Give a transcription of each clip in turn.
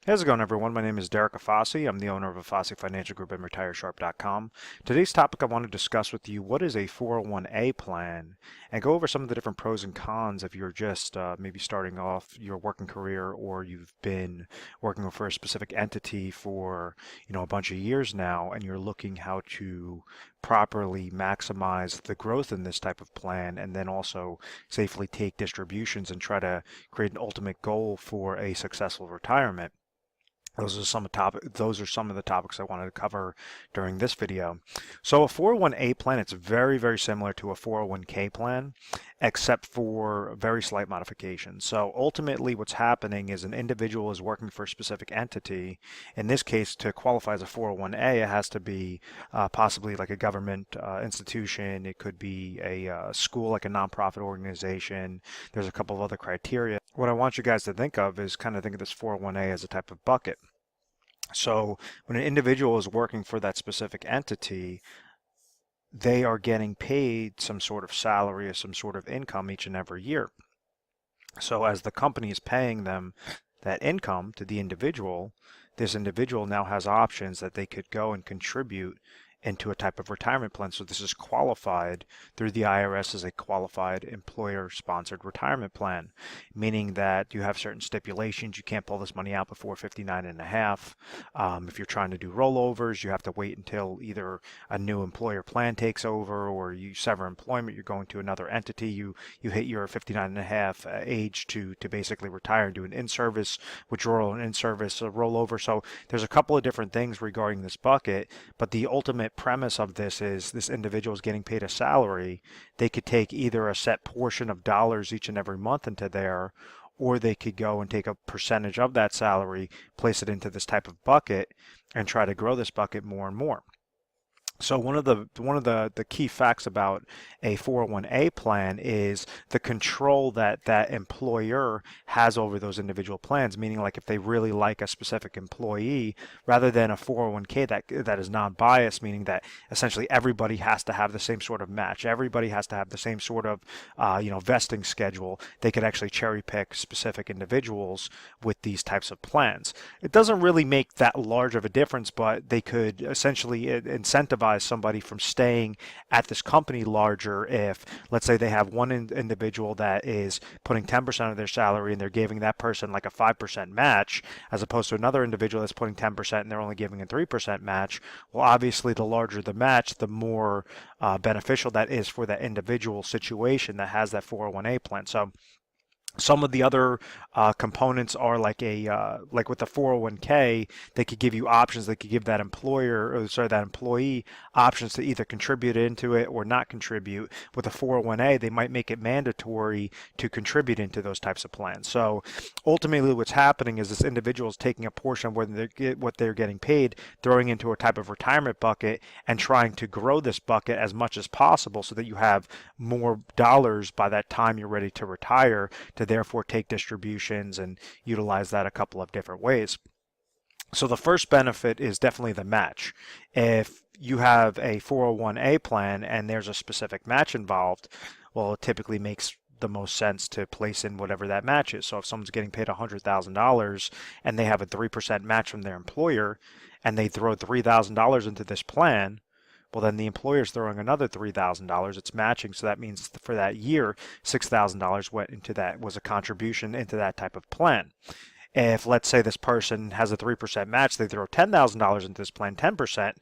How's it going, everyone? My name is Derek Afasi. I'm the owner of Afasi Financial Group and retiresharp.com. Today's topic I want to discuss with you what is a 401a plan and go over some of the different pros and cons if you're just maybe starting off your working career or you've been working for a specific entity for a bunch of years now and you're looking how to properly maximize the growth in this type of plan and then also safely take distributions and try to create an ultimate goal for a successful retirement. Those are some of the topics I wanted to cover during this video. So a 401a plan, it's very, very similar to a 401k plan, except for very slight modifications. So ultimately what's happening is an individual is working for a specific entity. In this case, to qualify as a 401a, it has to be possibly like a government institution. It could be a school, like a nonprofit organization. There's a couple of other criteria. What I want you guys to think of is kind of think of this 401a as a type of bucket. So when an individual is working for that specific entity, they are getting paid some sort of salary or some sort of income each and every year. So as the company is paying them that income to the individual, this individual now has options that they could go and contribute into a type of retirement plan. So this is qualified through the IRS as a qualified employer-sponsored retirement plan, meaning that you have certain stipulations. You can't pull this money out before 59 and a half. If you're trying to do rollovers, you have to wait until either a new employer plan takes over or you sever employment, you're going to another entity, you hit your 59 and a half age to basically retire and do an in-service withdrawal and in-service rollover. So there's a couple of different things regarding this bucket, but the ultimate premise of this is this individual is getting paid a salary. They could take either a set portion of dollars each and every month into there, or they could go and take a percentage of that salary, place it into this type of bucket, and try to grow this bucket more and more. So one of the key facts about a 401a plan is the control that that employer has over those individual plans, meaning like if they really like a specific employee, rather than a 401k that is non-biased, meaning that essentially everybody has to have the same sort of match, everybody has to have the same sort of vesting schedule. They could actually cherry pick specific individuals with these types of plans. It doesn't really make that large of a difference, but they could essentially incentivize somebody from staying at this company larger if, let's say, they have one individual that is putting 10% of their salary and they're giving that person like a 5% match, as opposed to another individual that's putting 10% and they're only giving a 3% match. Well, obviously, the larger the match, the more beneficial that is for that individual situation that has that 401a plan. So some of the other components are like like with the 401k, they could give you options. They could give that that employee options to either contribute into it or not contribute. With a 401a, they might make it mandatory to contribute into those types of plans. So ultimately, what's happening is this individual is taking a portion of what they're getting paid, throwing into a type of retirement bucket, and trying to grow this bucket as much as possible so that you have more dollars by that time you're ready to retire, to therefore take distributions and utilize that a couple of different ways. So the first benefit is definitely the match. If you have a 401a plan and there's a specific match involved, well, it typically makes the most sense to place in whatever that match is. So if someone's getting paid $100,000 and they have a 3% match from their employer and they throw $3,000 into this plan, well, then the employer's throwing another $3,000. It's matching, so that means for that year, $6,000 went into that, was a contribution into that type of plan. If, let's say, this person has a 3% match, they throw $10,000 into this plan, 10%,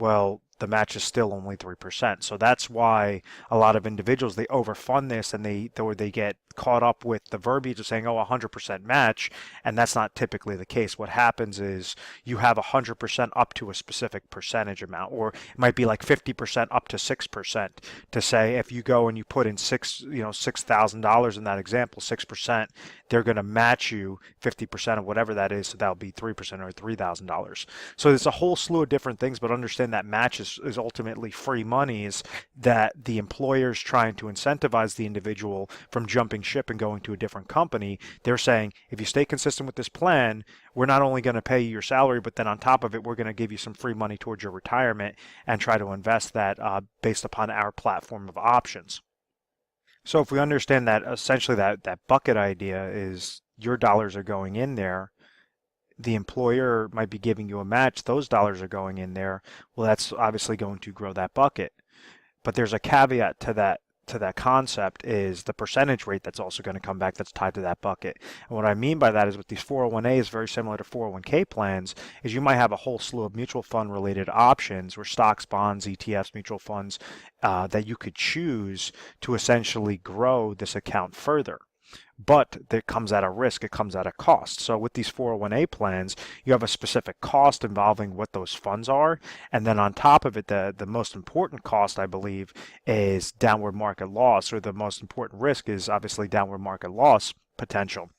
well, the match is still only 3%. So that's why a lot of individuals, they overfund this and they get caught up with the verbiage of saying, oh, 100% match, and that's not typically the case. What happens is you have 100% up to a specific percentage amount, or it might be like 50% up to 6%, to say if you go and you put in $6,000 in that example, 6%, they're going to match you 50% of whatever that is, so that'll be 3% or $3,000. So there's a whole slew of different things, but understand that match is ultimately free monies that the employer is trying to incentivize the individual from jumping ship and going to a different company. They're saying, if you stay consistent with this plan, we're not only going to pay you your salary, but then on top of it, we're going to give you some free money towards your retirement and try to invest that based upon our platform of options. So if we understand that essentially that bucket idea is your dollars are going in there, the employer might be giving you a match, those dollars are going in there. Well, that's obviously going to grow that bucket. But there's a caveat to that concept is the percentage rate that's also going to come back that's tied to that bucket. And what I mean by that is with these 401as, very similar to 401k plans, is you might have a whole slew of mutual fund related options or stocks, bonds, ETFs, mutual funds that you could choose to essentially grow this account further. But that comes at a risk, it comes at a cost. So with these 401a plans, you have a specific cost involving what those funds are. And then on top of it, the most important cost, I believe, is downward market loss, or the most important risk is obviously downward market loss potential.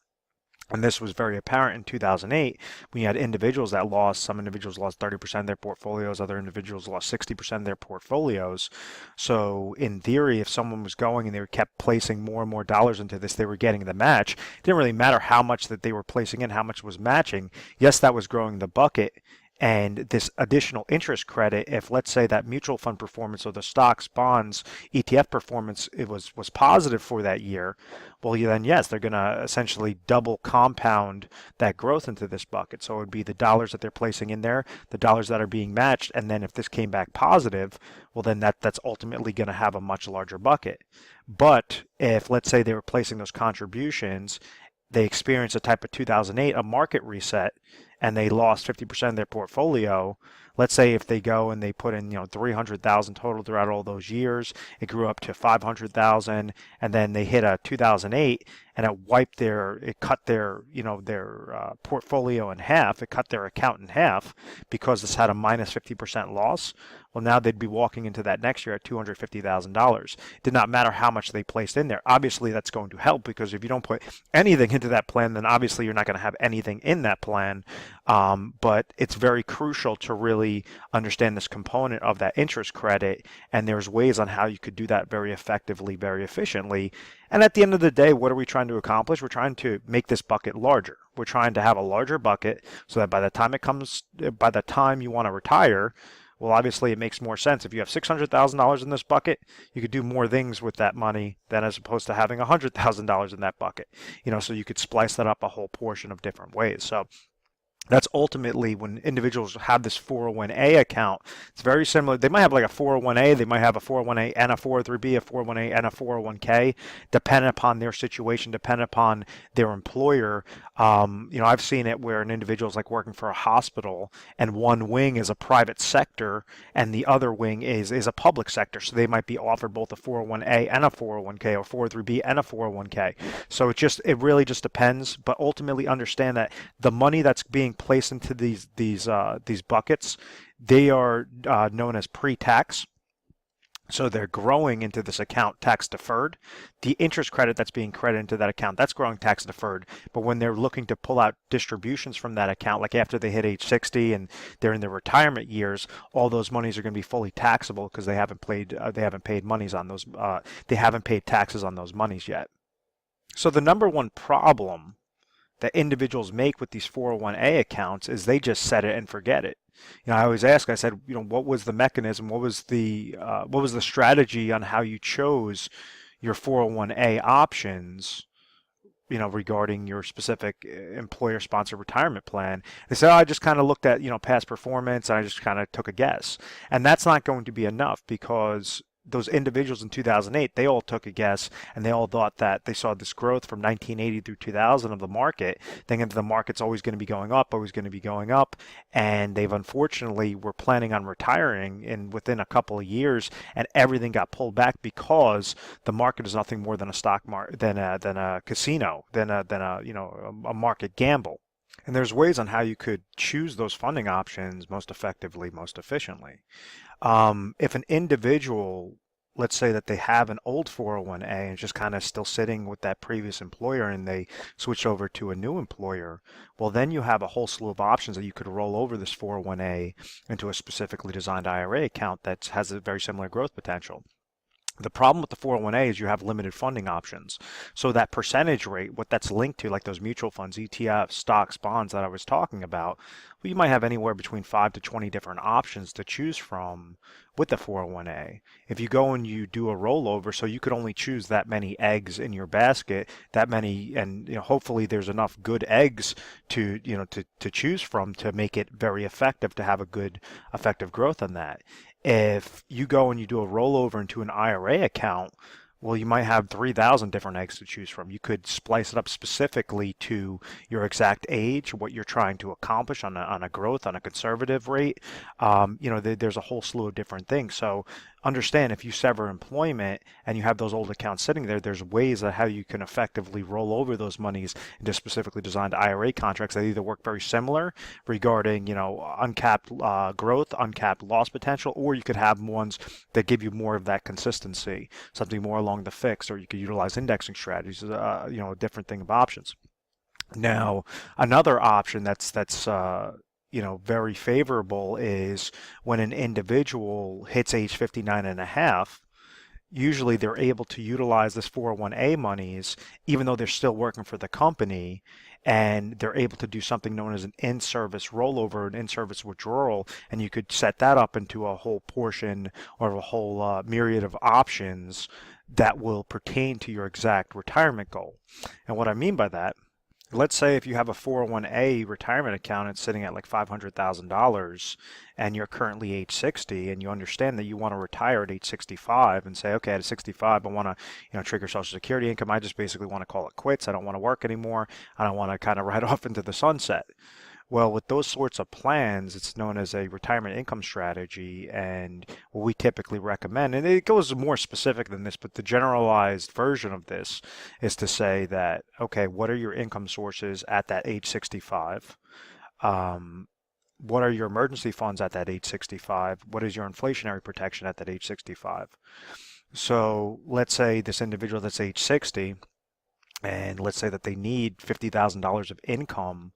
And this was very apparent in 2008 when you had individuals that lost, some individuals lost 30% of their portfolios, other individuals lost 60% of their portfolios. So in theory, if someone was going and they kept placing more and more dollars into this, they were getting the match. It didn't really matter how much that they were placing in, how much was matching. Yes, that was growing the bucket. And this additional interest credit, if let's say that mutual fund performance or the stocks, bonds, ETF performance it was positive for that year, well, then yes, they're going to essentially double compound that growth into this bucket. So it would be the dollars that they're placing in there, the dollars that are being matched, and then if this came back positive, well, then that's ultimately going to have a much larger bucket. But if let's say they were placing those contributions, they experienced a type of 2008, a market reset, and they lost 50% of their portfolio. Let's say if they go and they put in, 300,000 total throughout all those years, it grew up to 500,000, and then they hit a 2008, and it cut their, their portfolio in half. It cut their account in half because this had a minus 50% loss. Well, now they'd be walking into that next year at $250,000. It did not matter how much they placed in there. Obviously, that's going to help because if you don't put anything into that plan, then obviously you're not going to have anything in that plan. But it's very crucial to really understand this component of that interest credit, and there's ways on how you could do that very effectively, very efficiently. And at the end of the day, what are we trying to accomplish? We're trying to make this bucket larger. We're trying to have a larger bucket so that by the time you want to retire, well, obviously it makes more sense. If you have $600,000 in this bucket, you could do more things with that money than as opposed to having $100,000 in that bucket. So you could splice that up a whole portion of different ways. So that's ultimately when individuals have this 401a account. It's very similar. They might have like a 401a, they might have a 401a and a 403b, a 401a and a 401k, depending upon their situation, depending upon their employer. I've seen it where an individual is like working for a hospital and one wing is a private sector and the other wing is a public sector. So they might be offered both a 401a and a 401k or 403b and a 401k. So it really just depends. But ultimately understand that the money that's being placed into these buckets, they are known as pre-tax. So they're growing into this account tax deferred. The interest credit that's being credited into that account, that's growing tax deferred. But when they're looking to pull out distributions from that account, like after they hit age 60 and they're in their retirement years, all those monies are going to be fully taxable because they haven't paid monies on those. They haven't paid taxes on those monies yet. So the number one problem that individuals make with these 401a accounts is they just set it and forget it. I always ask, I said, what was the mechanism? What was the strategy on how you chose your 401a options, regarding your specific employer-sponsored retirement plan? They said, I just kind of looked at, past performance, and I just kind of took a guess. And that's not going to be enough because those individuals in 2008, they all took a guess and they all thought that they saw this growth from 1980 through 2000 of the market, thinking that the market's always going to be going up, and they've unfortunately were planning on retiring within a couple of years, and everything got pulled back because the market is nothing more than a stock market, than a casino, than a market gamble. And there's ways on how you could choose those funding options most effectively, most efficiently. If an individual, let's say that they have an old 401a and just kind of still sitting with that previous employer and they switch over to a new employer, well, then you have a whole slew of options that you could roll over this 401a into a specifically designed IRA account that has a very similar growth potential. The problem with the 401A is you have limited funding options. So that percentage rate, what that's linked to, like those mutual funds, ETFs, stocks, bonds that I was talking about, well, you might have anywhere between 5 to 20 different options to choose from with the 401A. If you go and you do a rollover, so you could only choose that many eggs in your basket, that many, and hopefully there's enough good eggs to to choose from to make it very effective to have a good effective growth on that. If you go and you do a rollover into an IRA account, well, you might have 3,000 different eggs to choose from. You could splice it up specifically to your exact age, what you're trying to accomplish on a growth, on a conservative rate. There's a whole slew of different things. So understand if you sever employment and you have those old accounts sitting there, there's ways of how you can effectively roll over those monies into specifically designed IRA contracts that either work very similar regarding, uncapped growth, uncapped loss potential, or you could have ones that give you more of that consistency, something more along the fixed, or you could utilize indexing strategies, a different thing of options. Now, another option that's very favorable is when an individual hits age 59 and a half, usually they're able to utilize this 401A monies, even though they're still working for the company, and they're able to do something known as an in-service rollover, an in-service withdrawal, and you could set that up into a whole portion or a whole myriad of options that will pertain to your exact retirement goal. And what I mean by that, let's say if you have a 401A retirement account, it's sitting at like $500,000 and you're currently age 60 and you understand that you want to retire at age 65 and say, okay, at 65, I want to, trigger Social Security income. I just basically want to call it quits. I don't want to work anymore. I don't want to kind of ride off into the sunset. Well, with those sorts of plans, it's known as a retirement income strategy, and what we typically recommend, and it goes more specific than this, but the generalized version of this is to say that, okay, what are your income sources at that age 65? What are your emergency funds at that age 65? What is your inflationary protection at that age 65? So let's say this individual that's age 60, and let's say that they need $50,000 of income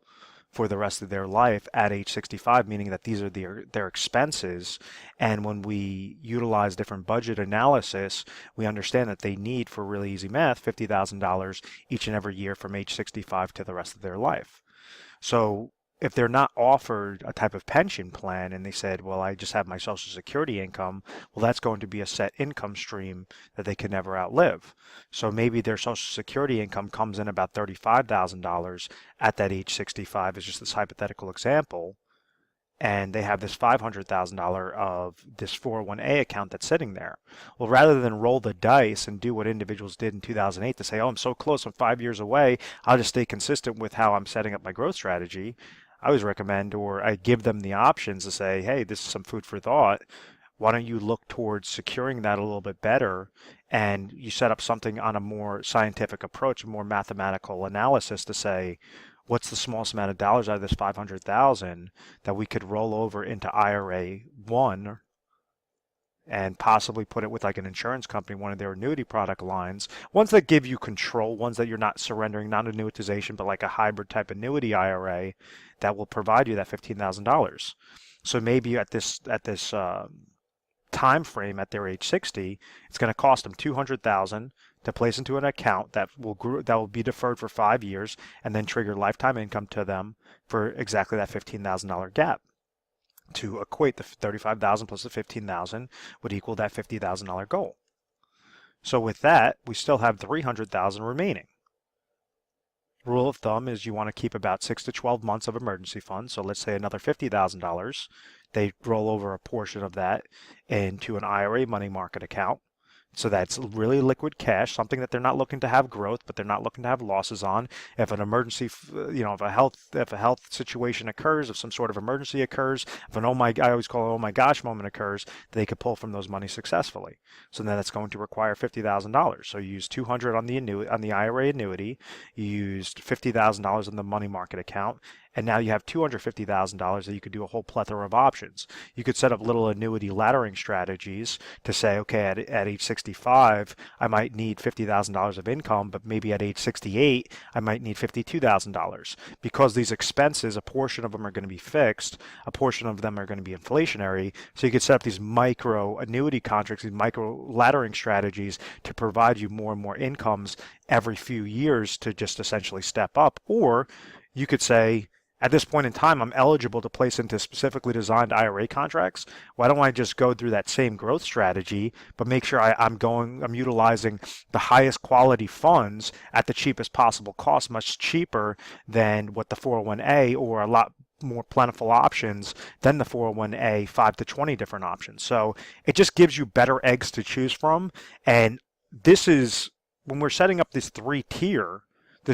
for the rest of their life at age 65, meaning that these are their expenses. And when we utilize different budget analysis, we understand that they need, for really easy math, $50,000 each and every year from age 65 to the rest of their life. So if they're not offered a type of pension plan and they said, well, I just have my Social Security income, well, that's going to be a set income stream that they can never outlive. So maybe their Social Security income comes in about $35,000 at that age 65, is just this hypothetical example, and they have this $500,000 of this 401A account that's sitting there. Well, rather than roll the dice and do what individuals did in 2008 to say, oh, I'm so close, I'm 5 years away, I'll just stay consistent with how I'm setting up my growth strategy, I always recommend, or I give them the options to say, hey, this is some food for thought. Why don't you look towards securing that a little bit better, and you set up something on a more scientific approach, a more mathematical analysis to say, what's the smallest amount of dollars out of this 500,000 that we could roll over into IRA 1 and possibly put it with like an insurance company, one of their annuity product lines, ones that give you control, ones that you're not surrendering, not annuitization, but like a hybrid type annuity IRA that will provide you that $15,000. So maybe at this time frame at their age 60, it's going to cost them $200,000 to place into an account that will be deferred for 5 years and then trigger lifetime income to them for exactly that $15,000 gap. To equate, the $35,000 plus the $15,000 would equal that $50,000 goal. So with that, we still have $300,000 remaining. Rule of thumb is you want to keep about 6 to 12 months of emergency funds. So let's say another $50,000. They roll over a portion of that into an IRA money market account. So that's really liquid cash, something that they're not looking to have growth, but they're not looking to have losses on. If an emergency, if a health situation occurs, if some sort of emergency occurs, if I always call it oh my gosh moment occurs, they could pull from those money successfully. So then that's going to require $50,000. So you use $200 on the IRA annuity, you used $50,000 in the money market account, and now you have $250,000 that you could do a whole plethora of options. You could set up little annuity laddering strategies to say, okay, at age 65, I might need $50,000 of income, but maybe at age 68, I might need $52,000. Because these expenses, a portion of them are going to be fixed, a portion of them are going to be inflationary. So you could set up these micro annuity contracts, these micro laddering strategies to provide you more and more incomes every few years to just essentially step up. Or you could say, at this point in time, I'm eligible to place into specifically designed IRA contracts. Why don't I just go through that same growth strategy, but make sure I'm utilizing the highest quality funds at the cheapest possible cost, much cheaper than what the 401a, or a lot more plentiful options than the 401a, 5 to 20 different options. So it just gives you better eggs to choose from. And this is, when we're setting up this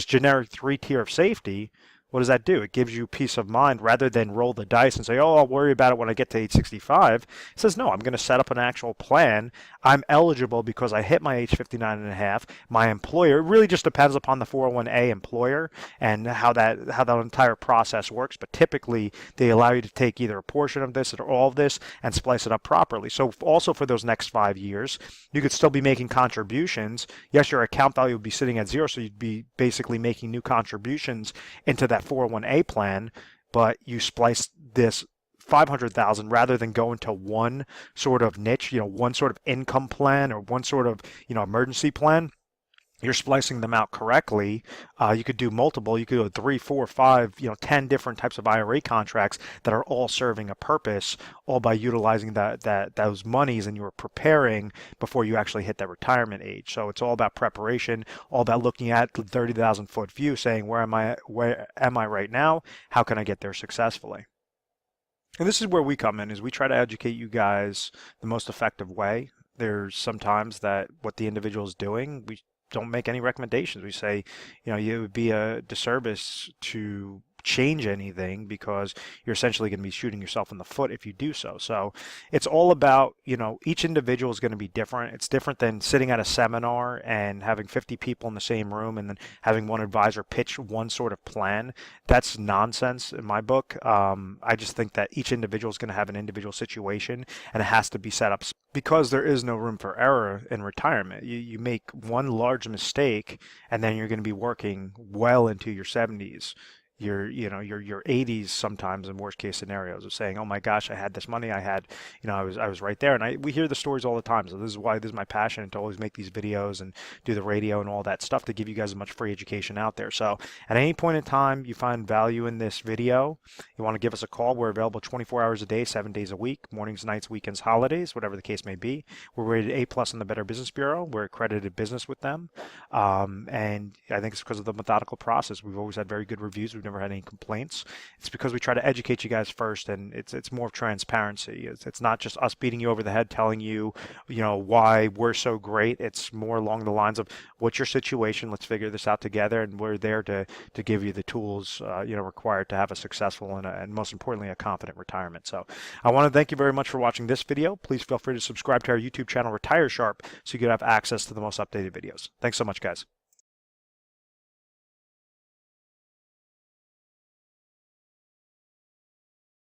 generic 3-tier of safety, what does that do? It gives you peace of mind rather than roll the dice and say, oh, I'll worry about it when I get to age 65. It says, no, I'm going to set up an actual plan. I'm eligible because I hit my age 59 and a half. My employer, it really just depends upon the 401a employer and how that entire process works. But typically, they allow you to take either a portion of this or all of this and splice it up properly. So also for those next 5 years, you could still be making contributions. Yes, your account value would be sitting at zero, so you'd be basically making new contributions into that 401a plan, but you splice this 500,000 rather than go into one sort of niche, one sort of income plan or one sort of, emergency plan. You're splicing them out correctly. You could do multiple. You could do 3, 4, 5, 10 different types of IRA contracts that are all serving a purpose, all by utilizing those monies, and you were preparing before you actually hit that retirement age. So it's all about preparation, all about looking at the 30,000-foot view, saying, where am I right now? How can I get there successfully? And this is where we come in, is we try to educate you guys the most effective way. There's sometimes that what the individual is doing, we don't make any recommendations. We say, it would be a disservice to change anything because you're essentially going to be shooting yourself in the foot if you do so. So it's all about, each individual is going to be different. It's different than sitting at a seminar and having 50 people in the same room and then having one advisor pitch one sort of plan. That's nonsense in my book. I just think that each individual is going to have an individual situation, and it has to be set up because there is no room for error in retirement. You make one large mistake and then you're going to be working well into your 70s. Your 80s sometimes in worst case scenarios of saying, oh my gosh, I had this money, I was right there. And we hear the stories all the time. So this is my passion, to always make these videos and do the radio and all that stuff to give you guys as much free education out there. So at any point in time you find value in this video, you want to give us a call. We're available 24 hours a day, 7 days a week, mornings, nights, weekends, holidays, whatever the case may be. We're rated A+ in the Better Business Bureau. We're accredited business with them. And I think it's because of the methodical process. We've always had very good reviews. We've never had any complaints. It's because we try to educate you guys first, and it's more of transparency. It's not just us beating you over the head telling you, why we're so great. It's more along the lines of, what's your situation? Let's figure this out together, and we're there to give you the tools required to have a successful and most importantly a confident retirement. So I want to thank you very much for watching this video. Please feel free to subscribe to our YouTube channel, Retire Sharp, so you can have access to the most updated videos. Thanks so much, guys.